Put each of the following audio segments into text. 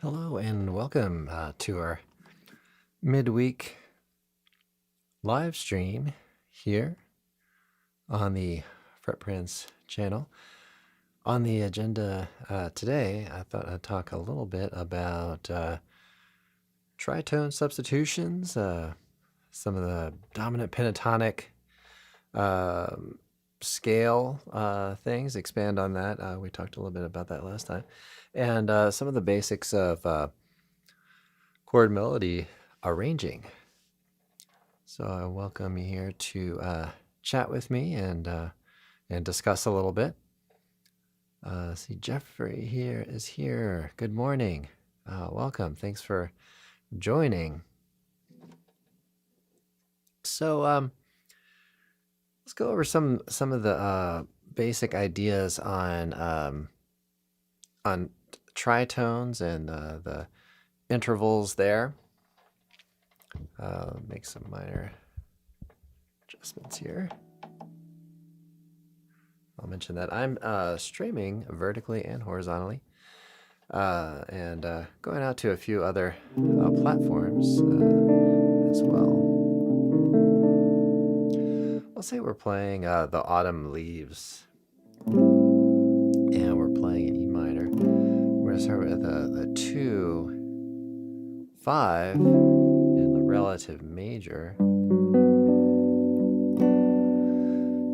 Hello and welcome to our midweek live stream here on the Fretprints channel. On the agenda today, I thought I'd talk a little bit about tritone substitutions, some of the dominant pentatonic scale things, expand on that. We talked a little bit about that last time. And some of the basics of chord melody arranging. So I welcome you here to chat with me and discuss a little bit. See, Jeffrey here is here. Good morning. Welcome. Thanks for joining. So let's go over some of the basic ideas on tritones and the intervals there. Make some minor adjustments here. I'll mention that I'm streaming vertically and horizontally, and going out to a few other platforms as well. Let's say we're playing the Autumn Leaves, and we're playing in E minor. We're going to start with the 2, 5 in the relative major.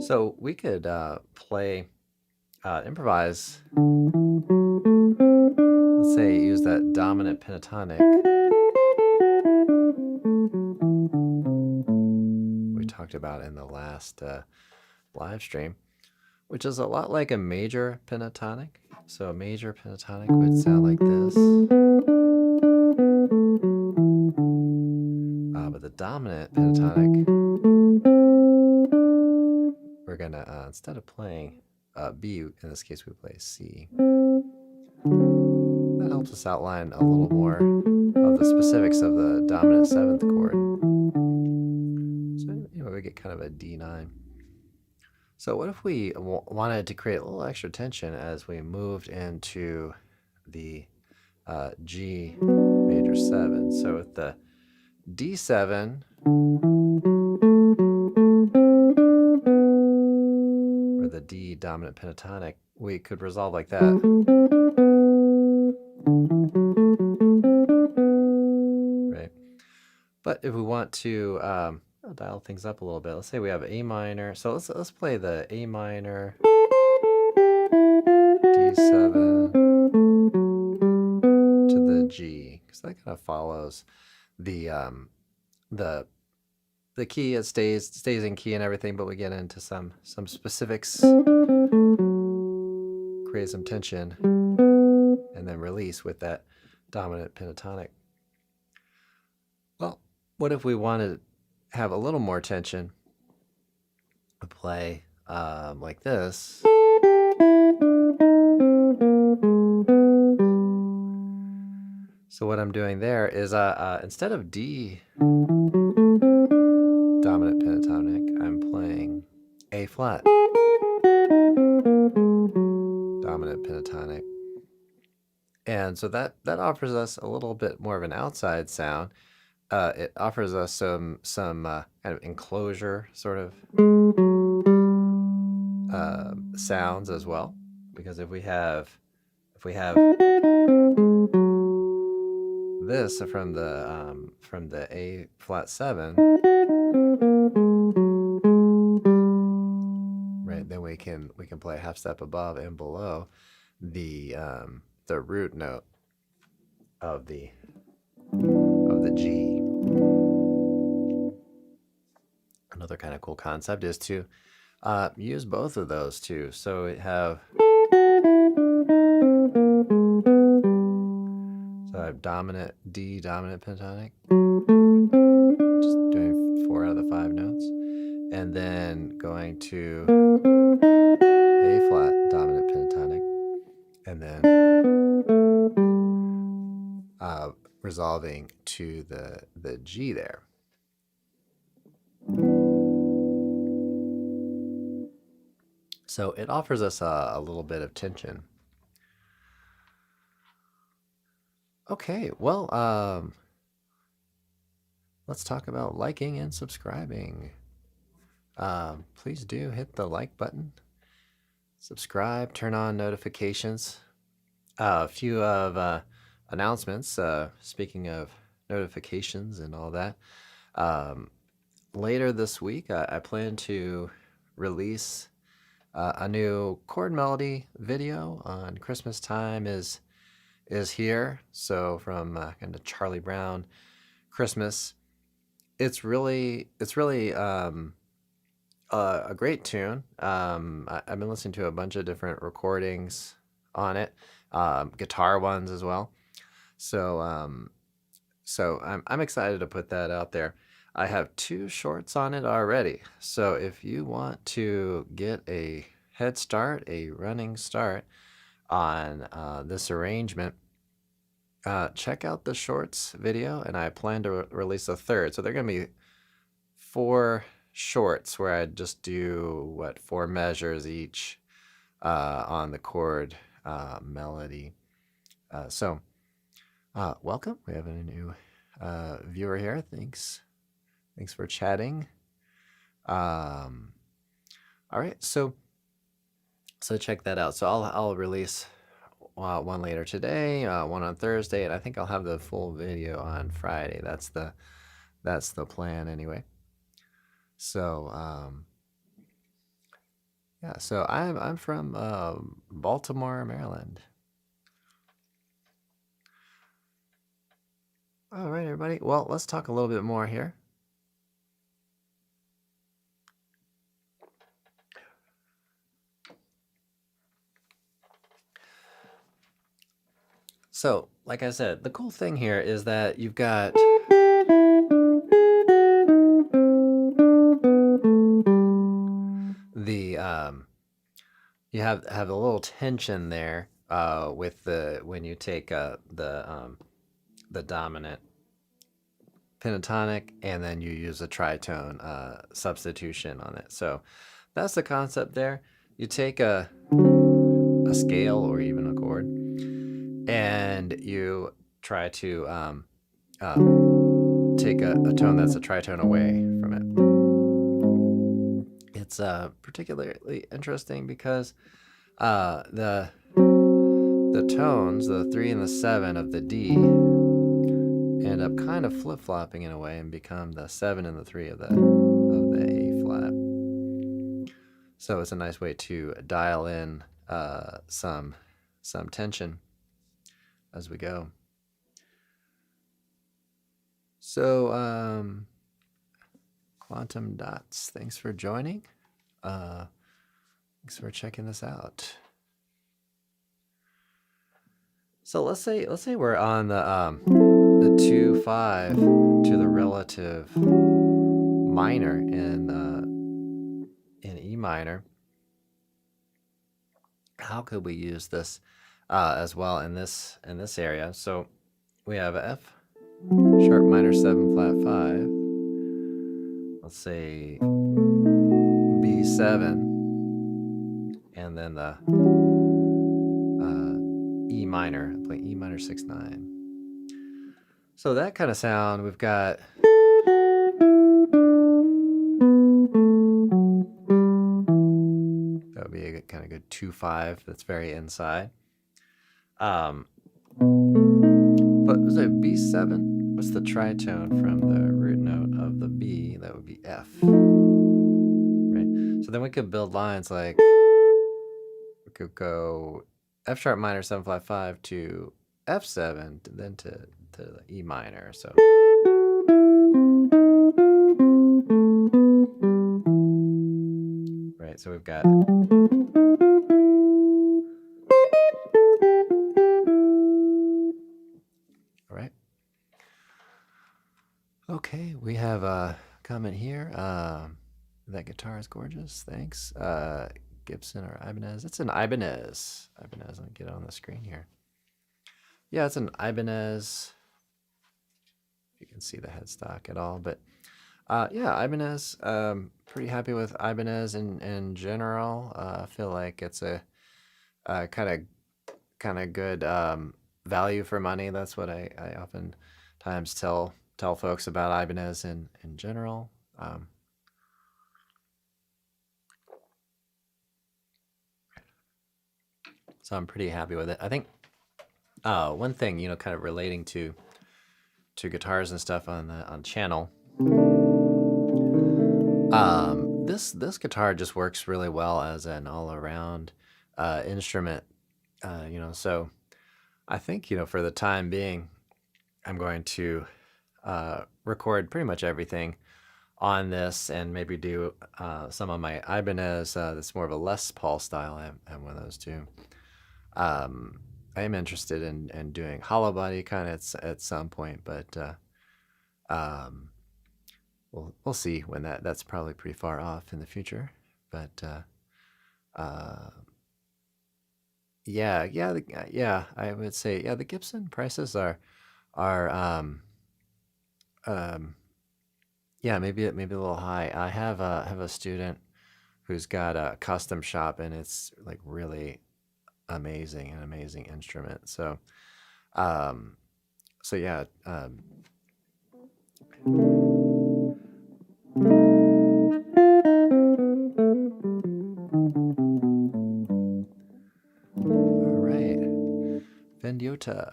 So we could play, improvise, let's say use that dominant pentatonic we talked about in the last live stream, which is a lot like a major pentatonic. So a major pentatonic would sound like this. But the dominant pentatonic, we're gonna, instead of playing B, in this case we play C. That helps us outline a little more of the specifics of the dominant 7th chord. So we get kind of a D9. So what if we wanted to create a little extra tension as we moved into the G major 7? So with the D7, or the D dominant pentatonic, we could resolve like that. Right. But if we want to I'll dial things up a little bit. Let's say we have A minor. So let's play the A minor, D7 to the G, because that kind of follows the key. It stays in key and everything, but we get into some specifics, create some tension, and then release with that dominant pentatonic. Well, what if we wanted to have a little more tension? We play like this. So what I'm doing there is instead of D dominant pentatonic, I'm playing A flat dominant pentatonic. And so that offers us a little bit more of an outside sound. It offers us some kind of enclosure sort of sounds as well, because if we have this from the A flat 7, right, then we can play a half step above and below the root note of the G. Another kind of cool concept is to use both of those too. So we have dominant D dominant pentatonic, just doing 4 out of the 5 notes, and then going to A flat dominant pentatonic, and then resolving to the G there. So it offers us a little bit of tension. Okay, well, let's talk about liking and subscribing. Please do hit the like button, subscribe, turn on notifications. A few of announcements. Speaking of notifications and all that, um, later this week, I plan to release a new chord melody video on Christmas time is here. So from kind of Charlie Brown Christmas, it's really a great tune. I've been listening to a bunch of different recordings on it, guitar ones as well. So I'm excited to put that out there. I have 2 shorts on it already. So if you want to get a head start, a running start on this arrangement, check out the shorts video, and I plan to release a third. So they're going to be 4 shorts where I just do 4 measures each on the chord melody. So welcome. We have a new viewer here. Thanks for chatting. All right, so check that out. So I'll release one later today, one on Thursday, and I think I'll have the full video on Friday. That's the plan anyway. So yeah, so I'm from Baltimore, Maryland. All right, everybody. Well, let's talk a little bit more here. So, like I said, the cool thing here is that you've got the you have a little tension there with when you take the dominant pentatonic and then you use a tritone substitution on it. So that's the concept there. You take a scale or even a chord, and you try to take a tone that's a tritone away from it. It's particularly interesting because the tones, the 3 and the 7 of the D, end up kind of flip-flopping in a way and become the 7 and the 3 of the A flat. So it's a nice way to dial in some tension as we go. So Quantum Dots, thanks for joining. Thanks for checking this out. So let's say we're on the 2-5 to the relative minor in E minor. How could we use this as well in this area? So we have F sharp minor 7 flat 5. Let's say B7, and then the E minor, playing E minor 6-9. So that kind of sound, we've got that would be a kind of good 2-5. That's very inside. But was it B7? What's the tritone from the root note of the B? That would be F. Right. So then we could build lines like we could go F sharp minor 7 flat 5 to F7, then to the E minor. So right. So we've got all right. Okay, we have a comment here. That guitar is gorgeous. Thanks. Gibson or Ibanez. It's an Ibanez. Ibanez. Let me get it on the screen here. Yeah, it's an Ibanez. If you can see the headstock at all, but yeah, Ibanez. Pretty happy with Ibanez in general. I feel like it's a kind of good value for money. That's what I oftentimes tell folks about Ibanez in general. Um, so I'm pretty happy with it. I think one thing, kind of relating to guitars and stuff on the on channel. This guitar just works really well as an all around instrument. So I think for the time being, I'm going to record pretty much everything on this and maybe do some of my Ibanez. That's more of a Les Paul style. I have one of those too. I am interested in doing hollow body kind of at some point, but um, we'll see when that's probably pretty far off in the future. But uh, yeah, I would say the Gibson prices are um, yeah, maybe a little high. I have a student who's got a custom shop, and it's like really an amazing instrument. Um, so yeah, all right, Vendiota,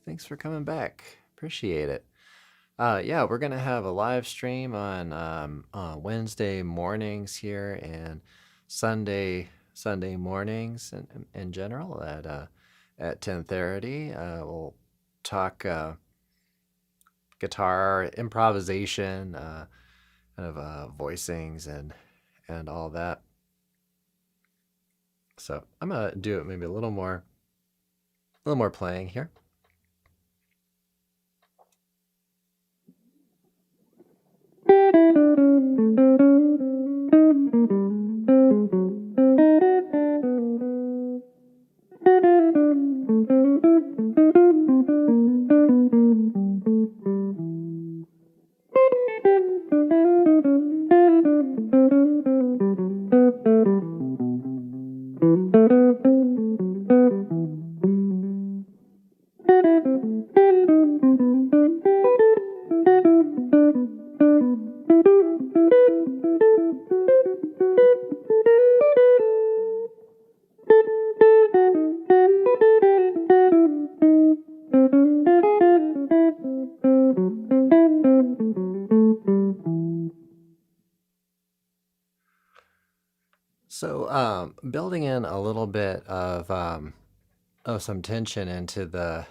thanks for coming back. Appreciate it. Yeah, we're gonna have a live stream on Wednesday mornings here and Sunday mornings in general at 10:30. We'll talk guitar improvisation, kind of voicings and all that. So I'm gonna do it maybe a little more playing here. So, building in a little bit of some tension into the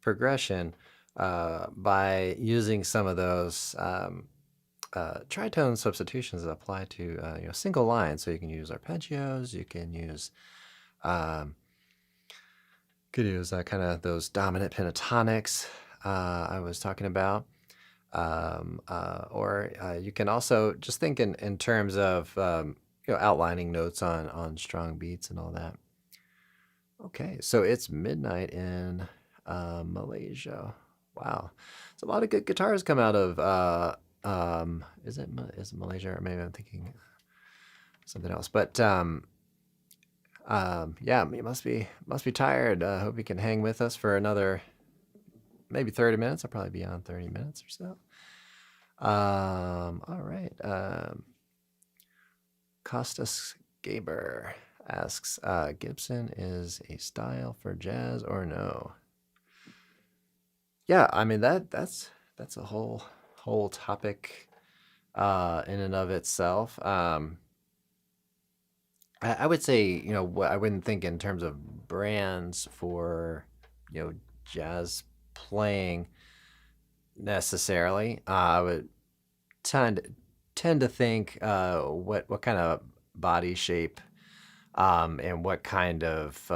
progression by using some of those tritone substitutions that apply to single lines. So you can use arpeggios. You can use um, kind of those dominant pentatonics I was talking about. Or you can also just think in terms of outlining notes on strong beats and all that. Okay, so it's midnight in Malaysia. Wow, it's a lot of good guitars come out of. Is it Malaysia, or maybe I'm thinking something else? But yeah, you must be tired. Hope you can hang with us for another maybe 30 minutes. I'll probably be on 30 minutes or so. All right. Costas Gaber asks, Gibson is a style for jazz or no? Yeah, I mean that's a whole topic in and of itself. I would say, I wouldn't think in terms of brands for, jazz playing necessarily. I would tend tend to think what kind of body shape and what kind of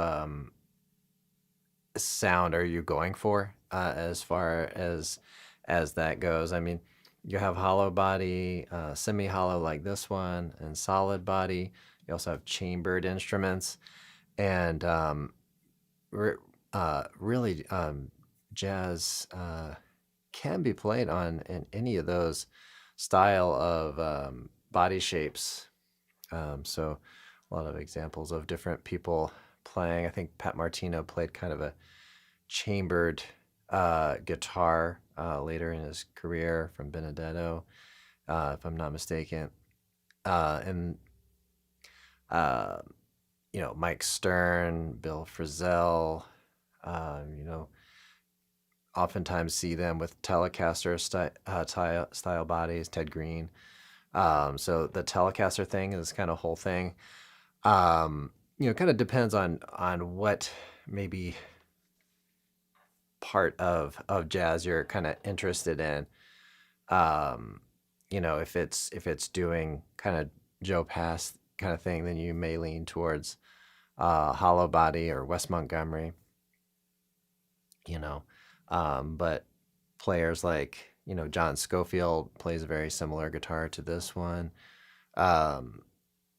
sound are you going for as far as that goes. I mean, you have hollow body, semi-hollow like this one, and solid body. You also have chambered instruments, and really jazz can be played on in any of those style of body shapes. So a lot of examples of different people playing. I think Pat Martino played kind of a chambered guitar later in his career from Benedetto, if I'm not mistaken. And uh, Mike Stern, Bill Frisell, you know, oftentimes see them with Telecaster style bodies. Ted Green. So the Telecaster thing is kind of whole thing. Kind of depends on what maybe part of jazz you're kind of interested in. Um, if it's doing kind of Joe Pass kind of thing, then you may lean towards Hollow Body or Wes Montgomery. You know, but players like John Scofield plays a very similar guitar to this one. Um,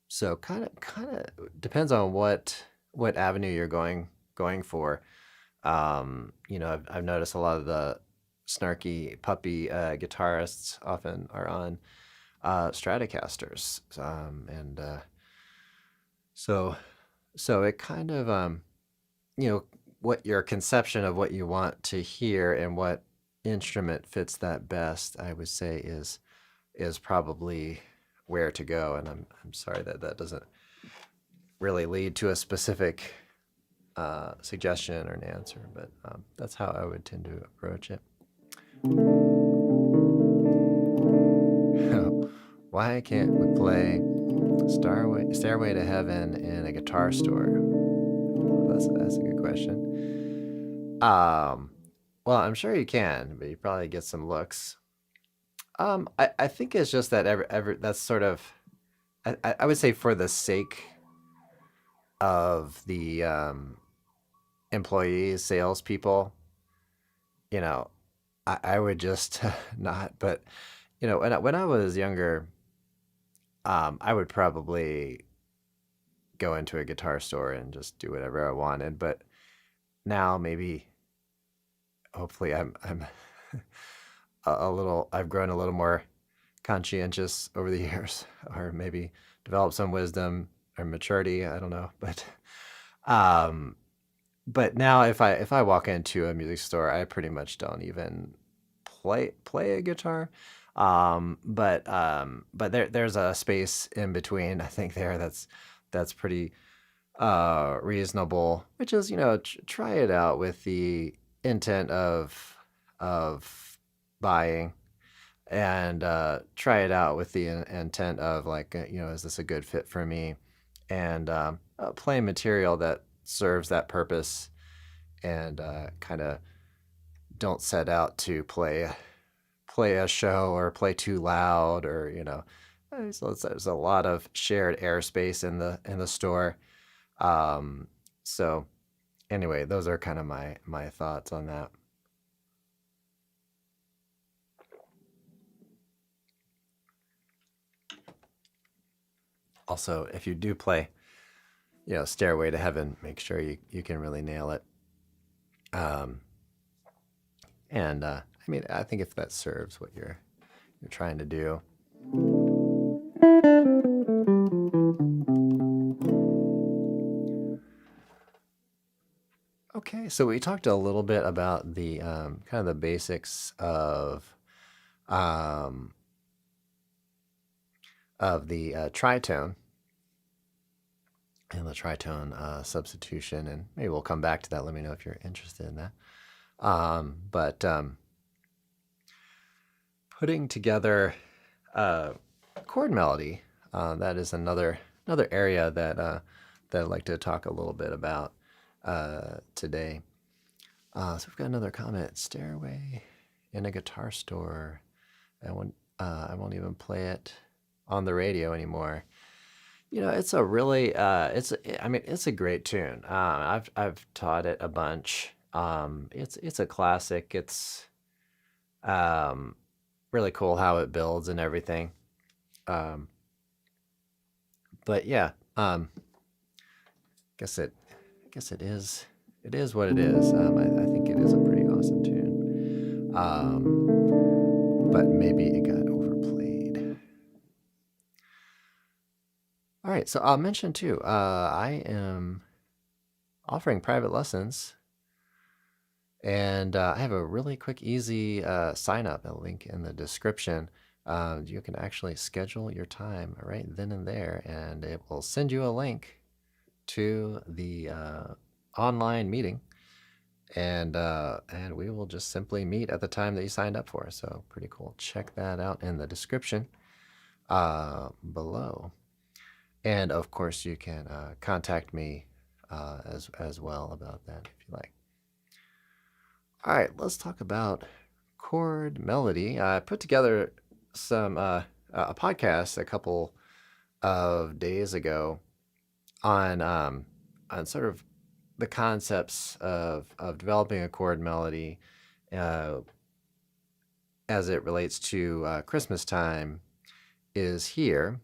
so kind of depends on what avenue you're going for. I've noticed a lot of the snarky puppy guitarists often are on Stratocasters, and so so it kind of what your conception of what you want to hear and what instrument fits that best, I would say is probably where to go. And I'm sorry that doesn't really lead to a specific suggestion or an answer, but that's how I would tend to approach it. Why can't we play Stairway to Heaven in a guitar store? That's a good question. Well, I'm sure you can, but you probably get some looks. I think it's just that every that's sort of I would say for the sake of the employees, salespeople, you know, I would just not. But when I was younger, I would probably go into a guitar store and just do whatever I wanted. But now maybe, hopefully, I'm a little. I've grown a little more conscientious over the years, or maybe developed some wisdom or maturity. I don't know, um, but now if I walk into a music store, I pretty much don't even play a guitar. But there's a space in between. I think that's pretty reasonable, which is try it out with the intent of buying, and try it out with the intent of like is this a good fit for me, and play material that serves that purpose, and kind of don't set out to play a show or play too loud, or so there's a lot of shared airspace in the store. So anyway, those are kind of my thoughts on that. Also, if you do play Stairway to Heaven, make sure you can really nail it. um and I mean, I think if that serves what you're trying to do. Okay, so we talked a little bit about the kind of the basics um, of the tritone and the tritone substitution, and maybe we'll come back to that. Let me know if you're interested in that. But putting together chord melody, that is another area that I'd like to talk a little bit about today. So we've got another comment: Stairway in a guitar store. I won't even play it on the radio anymore. It's a really I mean, it's a great tune. I've taught it a bunch. It's a classic. It's um, really cool how it builds and everything. Um, but yeah, guess it guess it is what it is. I think it is a pretty awesome tune. But maybe it got overplayed. All right, so I'll mention too. I am offering private lessons. And I have a really quick, easy sign up, a link in the description. You can actually schedule your time right then and there, and it will send you a link to the online meeting, and we will just simply meet at the time that you signed up for. So pretty cool. Check that out in the description below. And of course, you can contact me as well about that if you like. All right, let's talk about chord melody. I put together some a podcast a couple of days ago on sort of the concepts of developing a chord melody as it relates to Christmas time is here.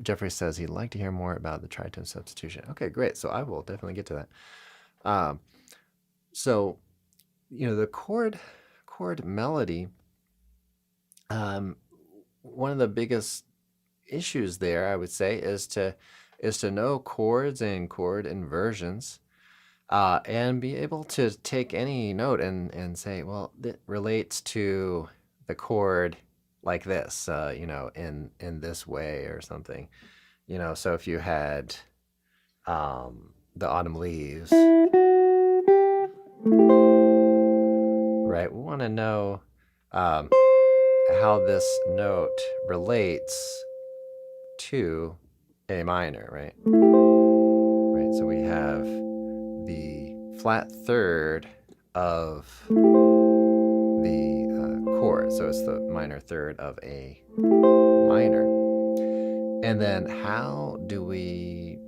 Jeffrey says he'd like to hear more about the tritone substitution. Okay, great. So I will definitely get to that. So, the chord melody, one of the biggest issues there, I would say, is to know chords and chord inversions, and be able to take any note and say, well, that relates to the chord like this, in this way or something. So if you had the autumn leaves, right? We want to know how this note relates to A minor, right? Right. So we have the flat third of the chord. So it's the minor third of A minor. And then how do we,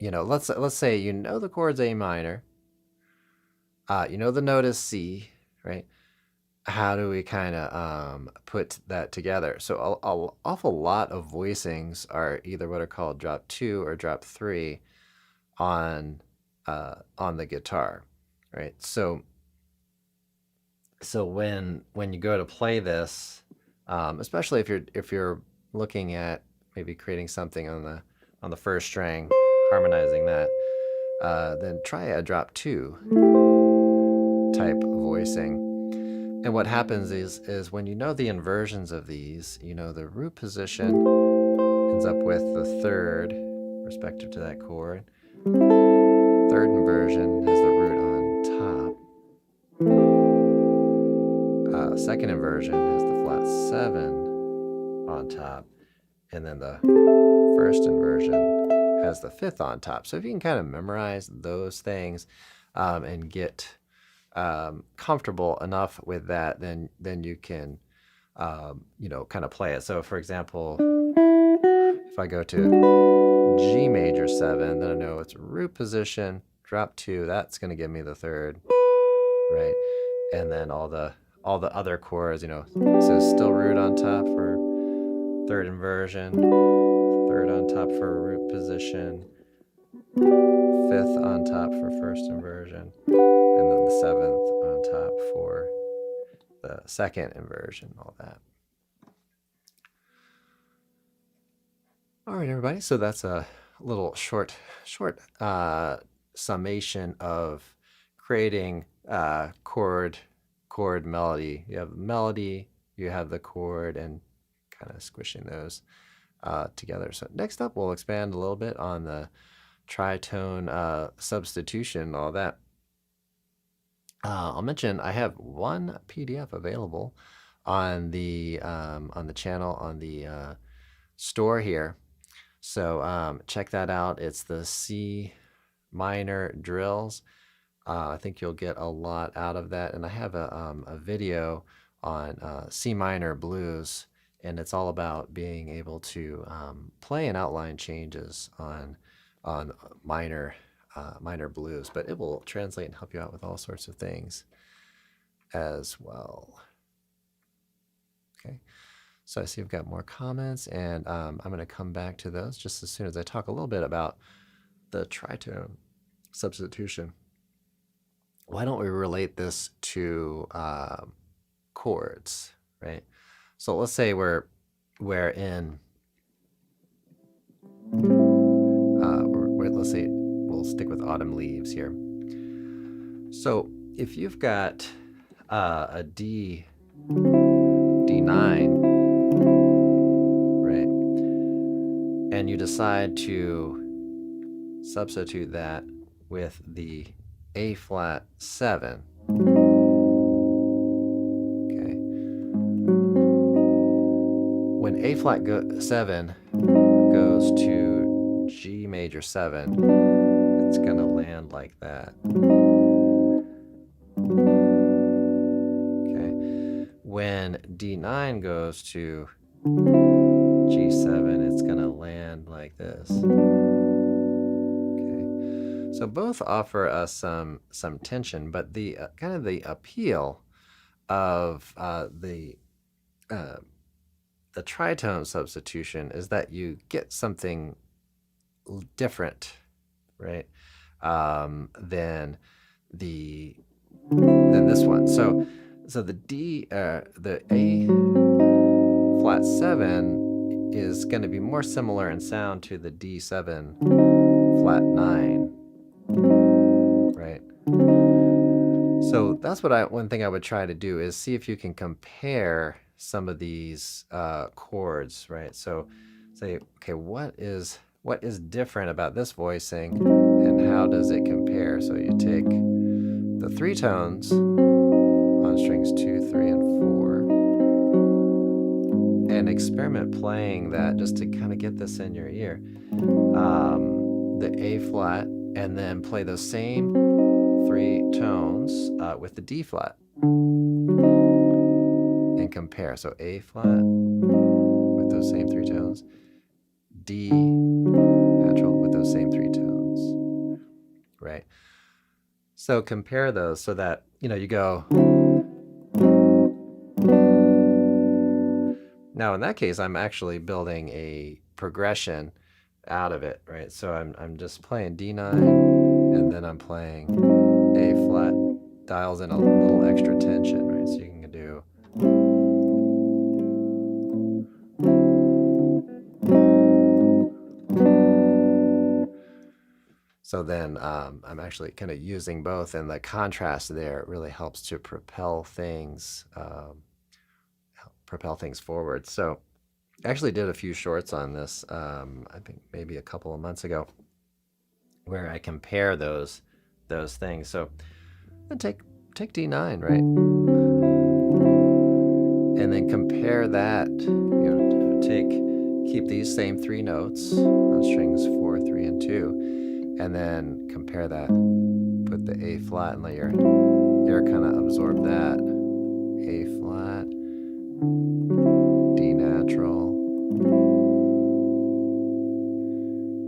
let's say the chord's A minor. The note is C, right? How do we kind of put that together? So an awful lot of voicings are either what are called drop 2 or drop 3 on the guitar, right? So when you go to play this, especially if you're looking at maybe creating something on the first string, harmonizing that, then try a drop 2 type voicing. And what happens is when you know the inversions of these, the root position ends up with the third respective to that chord. Third inversion has the root on top. Second inversion has the flat 7 on top. And then the first inversion has the 5th on top. So if you can kind of memorize those things and get comfortable enough with that, then you can kind of play it. So for example, if I go to G major 7, then I know it's root position, drop 2, that's going to give me the third, right? And then all the other chords, so still root on top for third inversion, third on top for root position, 5th on top for first inversion, and then the 7th on top for the second inversion, all that. All right, everybody. So that's a little short summation of creating chord melody. You have melody, you have the chord, and kind of squishing those together. So next up, we'll expand a little bit on the tritone substitution and all that. I'll mention I have one PDF available on the channel, on the store here. So check that out. It's the C minor drills. I think you'll get a lot out of that. And I have a video on C minor blues, and it's all about being able to play and outline changes on minor blues, but it will translate and help you out with all sorts of things as well. Okay, so I see we've got more comments, and I'm going to come back to those just as soon as I talk a little bit about the tritone substitution. Why don't we relate this to chords, right? So let's say we're in let's say we'll we'll stick with autumn leaves here. So if you've got a D9, right, and you decide to substitute that with the A flat 7, okay, when A flat 7 goes to G major 7, it's going to land like that. Okay. When D9 goes to G7, it's going to land like this. Okay. So both offer us some tension, but the kind of the appeal of the tritone substitution is that you get something different, right, than this one. So the A flat 7 is going to be more similar in sound to the D7 flat 9, right? So that's what one thing I would try to do is see if you can compare some of these chords, right? So say, okay, what is different about this voicing and how does it compare? So you take the 3 tones on strings 2, 3, and 4 and experiment playing that just to kind of get this in your ear. The A flat, and then play those same 3 tones with the D flat and compare. So A flat with those same 3 tones, D natural with those same 3 tones, right? So compare those so that, you go. Now in that case, I'm actually building a progression out of it, right? So I'm just playing D9, and then I'm playing A flat, dials in a little extra tension, right? So you can do. So then I'm actually kind of using both, and the contrast there really helps to propel things forward. So I actually did a few shorts on this, I think maybe a couple of months ago, where I compare those things. So take D9, right? And then compare that, keep these same 3 notes on strings 4, 3, and 2, and then compare that, put the A flat and let your ear kind of absorb that. A flat, D natural,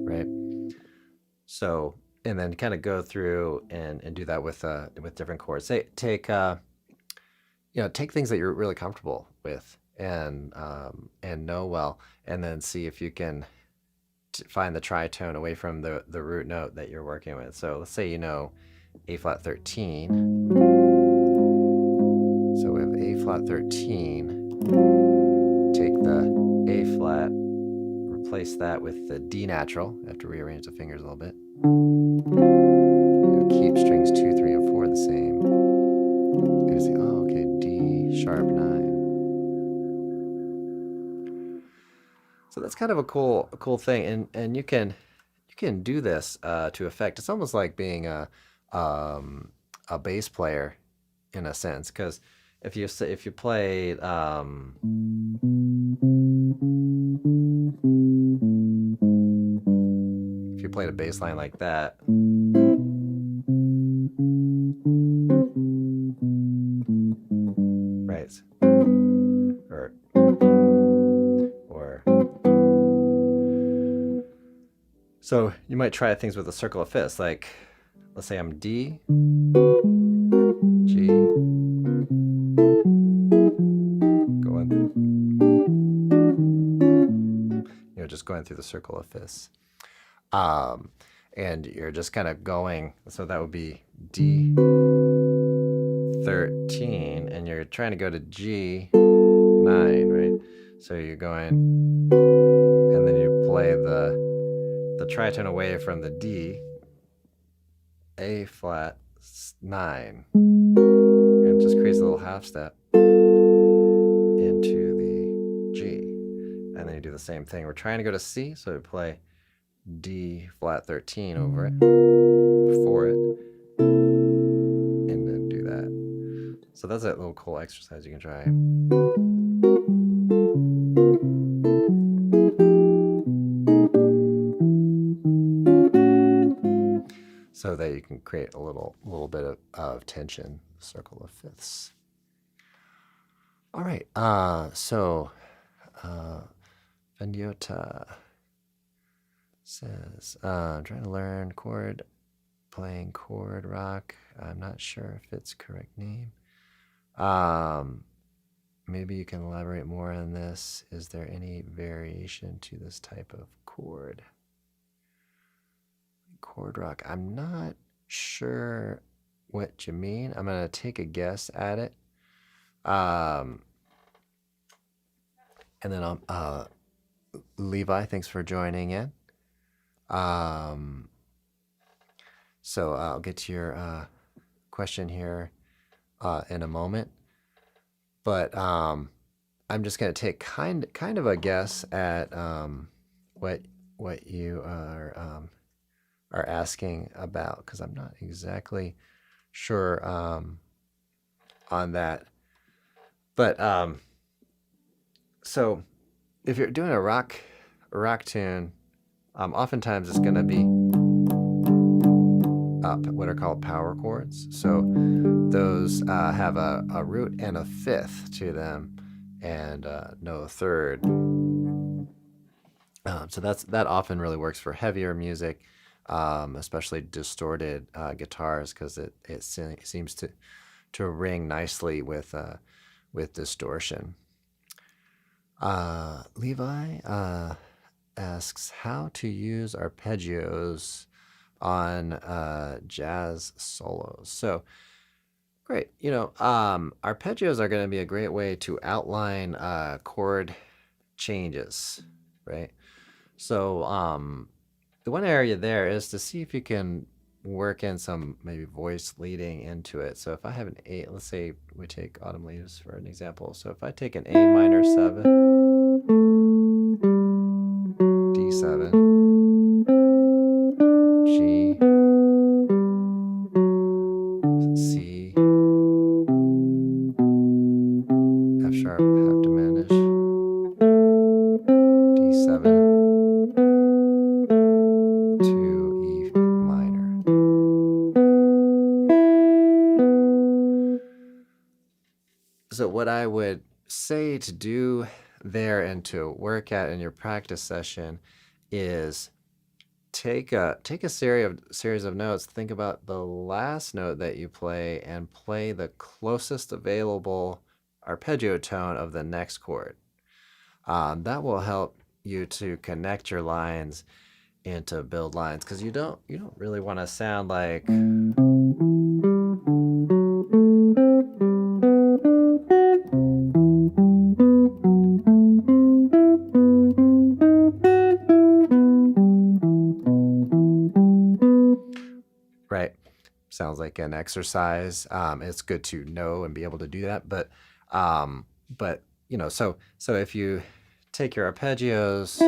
right? So, and then kind of go through and do that with different chords. Take things that you're really comfortable with and know well, and then see if you can find the tritone away from the root note that you're working with. So let's say A flat 13. So we have A flat 13. Take the A flat, replace that with the D natural. I have to rearrange the fingers a little bit. Keep strings 2, 3, and 4 the same. You see, oh, okay, D sharp 9. So that's kind of a cool thing, and you can do this to effect. It's almost like being a bass player in a sense, because if you played a bass line like that, right, or so you might try things with a circle of fifths, like let's say I'm D, G, just going through the circle of fifths. And you're just kind of going, so that would be D13, and you're trying to go to G9, right? So you're going, and then you play the tritone away from the D, A flat 9, and it just creates a little half step into the G, and then you do the same thing. We're trying to go to C, so we play D flat 13 over it, for it, and then do that. So that's a little cool exercise you can try. So that you can create a little bit of tension, circle of fifths. All right, so Vendiota says, I'm trying to learn playing chord rock. I'm not sure if it's correct name. Maybe you can elaborate more on this. Is there any variation to this type of chord? Chord rock. I'm not sure what you mean. I'm going to take a guess at it. And then Levi, thanks for joining in. So I'll get to your question here in a moment. But I'm just going to take kind of a guess at what you are asking about, because I'm not exactly sure on that. But so if you're doing a rock tune, oftentimes it's going to be what are called power chords. So those have a root and a fifth to them, and no third. So that often really works for heavier music, especially distorted guitars, because it seems to ring nicely with distortion. Levi asks how to use arpeggios on jazz solos. So great. Arpeggios are going to be a great way to outline chord changes, right? So the one area there is to see if you can work in some maybe voice leading into it. So if I have an A, let's say we take Autumn Leaves for an example. So if I take an A minor 7, D7, G, C, F sharp, half diminished, D7, to E minor. So what I would say to do there and to work at in your practice session is take a series of notes. Think about the last note that you play and play the closest available arpeggio tone of the next chord. That will help you to connect your lines and to build lines, because you don't really want to sound like right. Sounds like an exercise. It's good to know and be able to do that. But so if you take your arpeggios,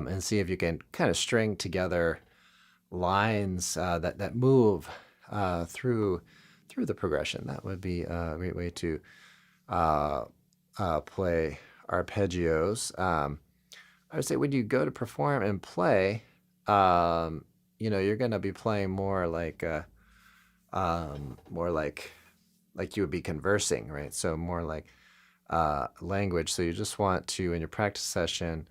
and see if you can kind of string together lines that move through the progression. That would be a great way to play arpeggios. I would say when you go to perform and play, you're going to be playing more like you would be conversing, right? So more like language. So you just want to, in your practice session,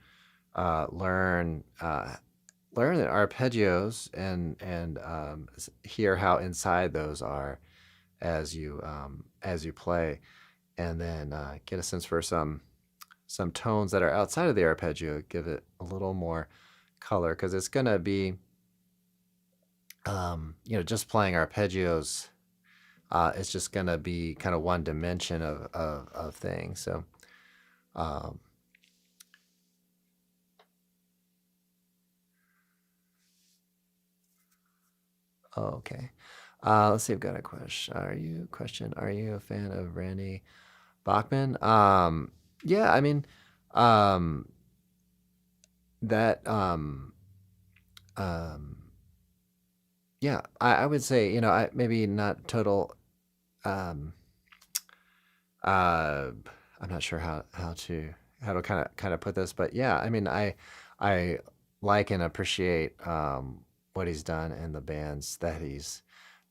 learn the arpeggios and hear how inside those are as you play, and then get a sense for some tones that are outside of the arpeggio. Give it a little more color, because it's gonna be just playing arpeggios is just going to be kind of one dimension of things. So, um, okay. Let's see. I've got a question. Are you a fan of Randy Bachman? Yeah. I mean, um, that. Um, yeah. I would say maybe not total. Um, uh, I'm not sure how to kind of put this, but yeah. I mean, I like and appreciate what he's done and the bands that he's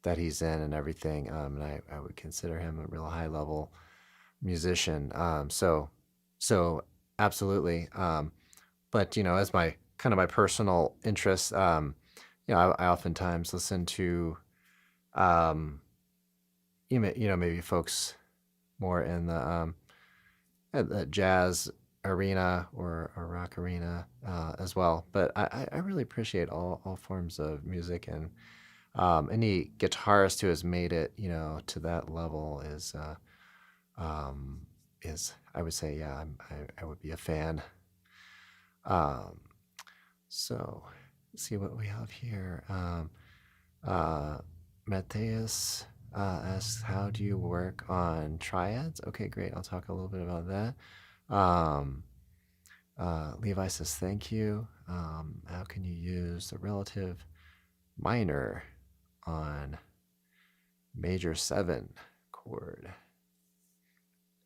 in and everything. And I would consider him a real high level musician. So absolutely. But as my kind of my personal interest, I oftentimes listen to, um, maybe folks more in the jazz arena or rock arena as well. But I really appreciate all forms of music, and any guitarist who has made it, to that level um, is I would say, yeah, I would be a fan. Um, so let's see what we have here. Uh, Matthias asks, how do you work on triads? Okay, great. I'll talk a little bit about that. Um, Levi says, thank you. How can you use the relative minor on major 7 chord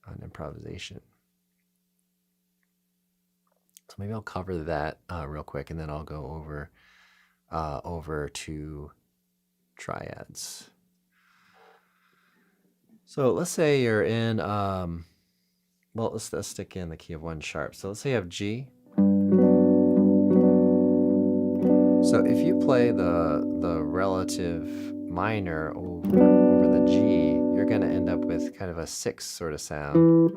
on improvisation? So maybe I'll cover that real quick, and then I'll go over to triads. So let's say you're in, well, let's stick in the key of 1 sharp. So let's say you have G. So if you play the relative minor over the G, you're going to end up with kind of a 6 sort of sound,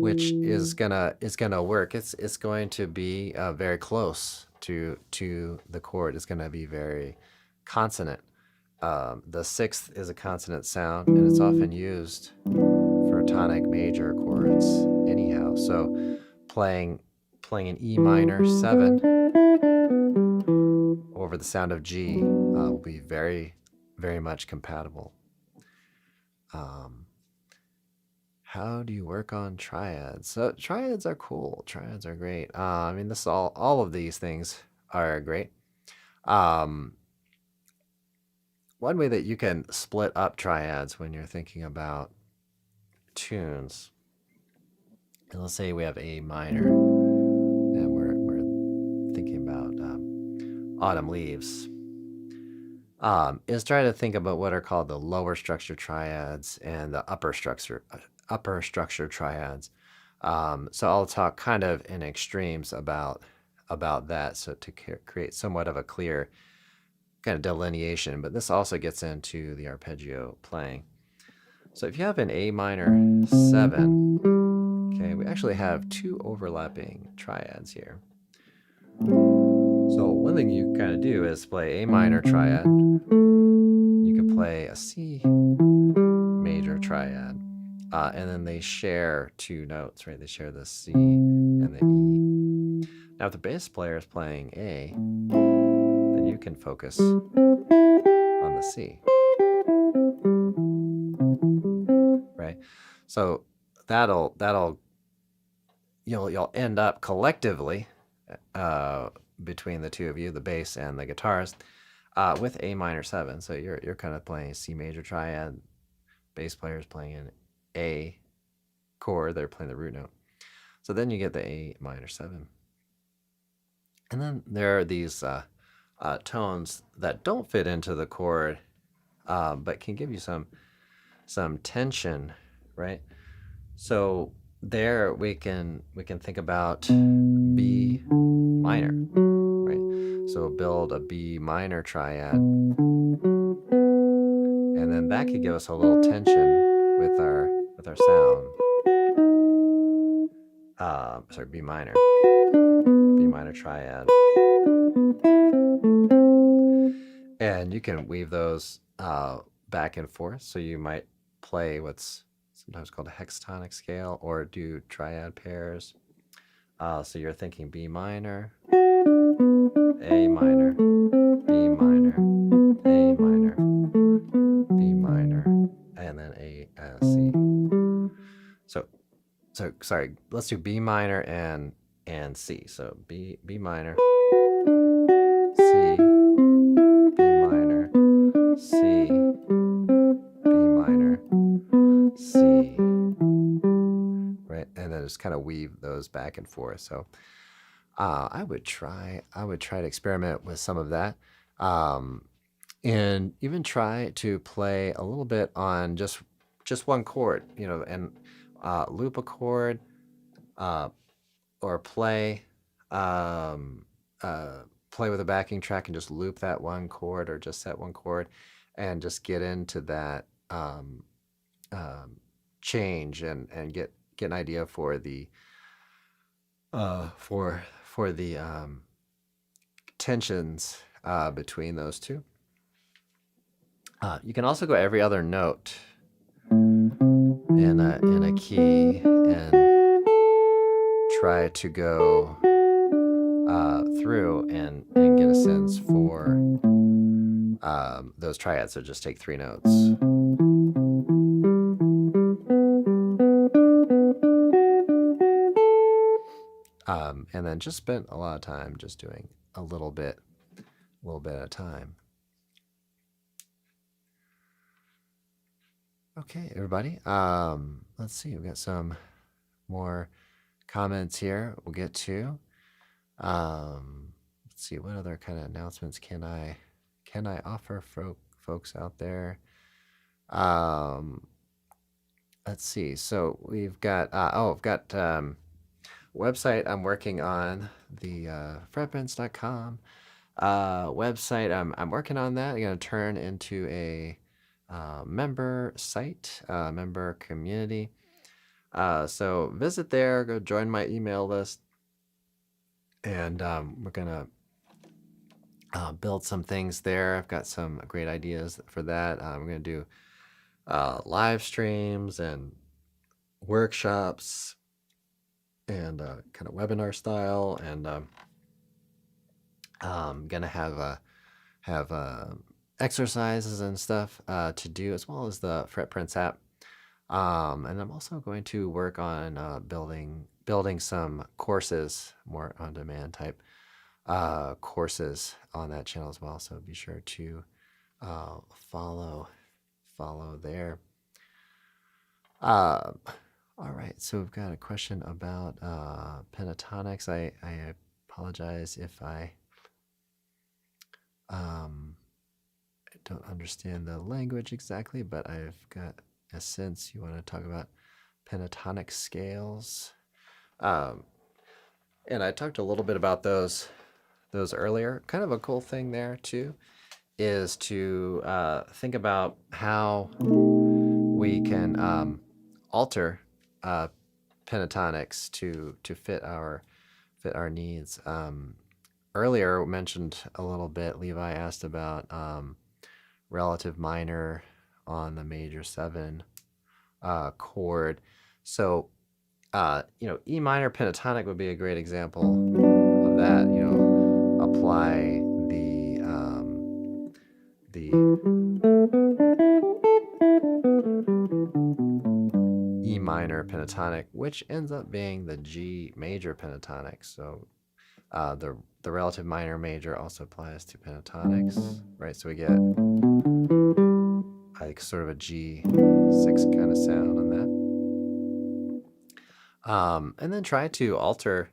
which is gonna work. It's going to be very close to the chord. It's going to be very consonant. The 6th is a consonant sound, and it's often used for tonic major chords anyhow. So playing an E minor 7 over the sound of G will be very, very much compatible. How do you work on triads? So triads are cool. Triads are great. I mean, this all of these things are great. One way that you can split up triads when you're thinking about tunes, and let's say we have A minor, and we're thinking about Autumn Leaves, is try to think about what are called the lower structure triads and the upper structure triads. So I'll talk kind of in extremes about that, so to create somewhat of a clear kind of delineation. But this also gets into the arpeggio playing. So if you have an A minor 7, okay, we actually have 2 overlapping triads here. So one thing you kind of do is play A minor triad. You can play a C major triad, and then they share 2 notes, right? They share the C and the E. Now, if the bass player is playing A, then you can focus on the C, right? So you'll end up collectively between the 2 of you, the bass and the guitarist, with A minor 7. So you're kind of playing a C major triad. Bass player is playing an A chord. They're playing the root note. So then you get the A minor 7. And then there are these tones that don't fit into the chord, but can give you some tension, right? So there we can think about B minor, right? So build a B minor triad, and then that could give us a little tension with our sound. Sorry, B minor triad. And you can weave those back and forth. So you might play what's sometimes called a hexatonic scale or do triad pairs. So you're thinking B minor, A minor, B minor, A minor, B minor, and then A C. So sorry, let's do B minor and C. So B minor, C, B minor, C, B minor, C, right? And then just kind of weave those back and forth. So I would try to experiment with some of that, and even try to play a little bit on just one chord, and loop a chord, or play play with a backing track and just loop that one chord or just that one chord, and just get into that change and get an idea for the for the tensions between those two. You can also go every other note in a key and try to go through and get a sense for those triads. So just take 3 notes. And then just spent a lot of time just doing a little bit at a time. Okay, everybody. Let's see. We've got some more comments here we'll get to. Let's see, what other kind of announcements can I offer folks out there? Let's see. So we've got I've got website I'm working on, the fretprints.com website. I'm working on that. I'm going to turn into a member site, member community. So visit there, go join my email list, and we're going to build some things there. I've got some great ideas for that. We're going to do live streams and workshops and kind of webinar style, and I'm going to have exercises and stuff to do, as well as the Fretprints app. And I'm also going to work on building some courses, more on-demand type courses on that channel as well. So be sure to follow there. All right, so we've got a question about pentatonics. I apologize if I don't understand the language exactly, but I've got a sense you want to talk about pentatonic scales. And I talked a little bit about those earlier. Kind of a cool thing there too is to think about how we can alter pentatonics to fit our needs. Earlier we mentioned a little bit, Levi asked about relative minor on the major 7 chord. So E minor pentatonic would be a great example of that. Apply the E minor pentatonic, which ends up being the G major pentatonic. So the relative minor major also applies to pentatonics, right? So we get like sort of a G6 kind of sound on that. And then try to alter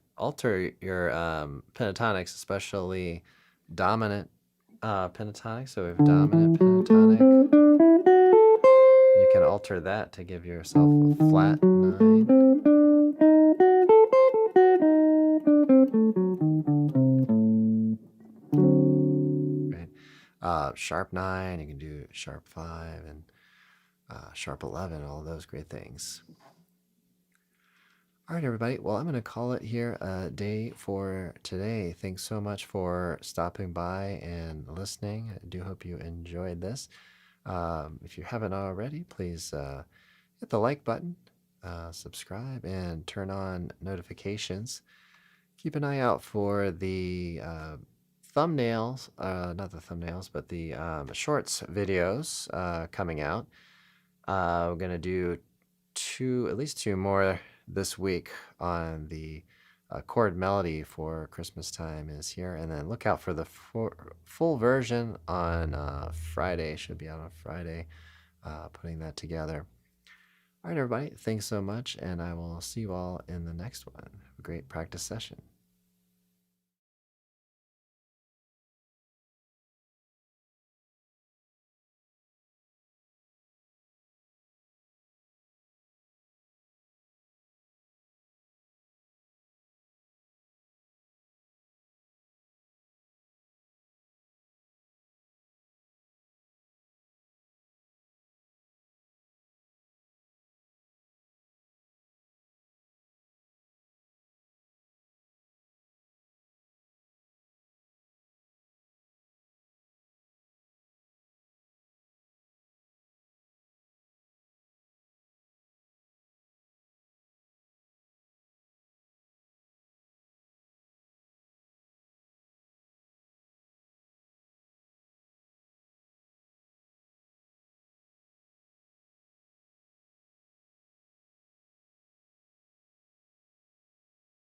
your pentatonics, especially dominant pentatonic. So we have dominant pentatonic. You can alter that to give yourself a flat 9. Right. Sharp 9, you can do sharp 5 and sharp 11, all those great things. All right, everybody. Well, I'm going to call it here a day for today. Thanks so much for stopping by and listening. I do hope you enjoyed this. If you haven't already, please hit the like button, subscribe, and turn on notifications. Keep an eye out for the thumbnails, not the thumbnails, but the shorts videos coming out. We're going to do at least two more this week on the chord melody for Christmas time is here. And then look out for the full version on Friday. Should be out on Friday, putting that together. All right, everybody. Thanks so much. And I will see you all in the next one. Have a great practice session.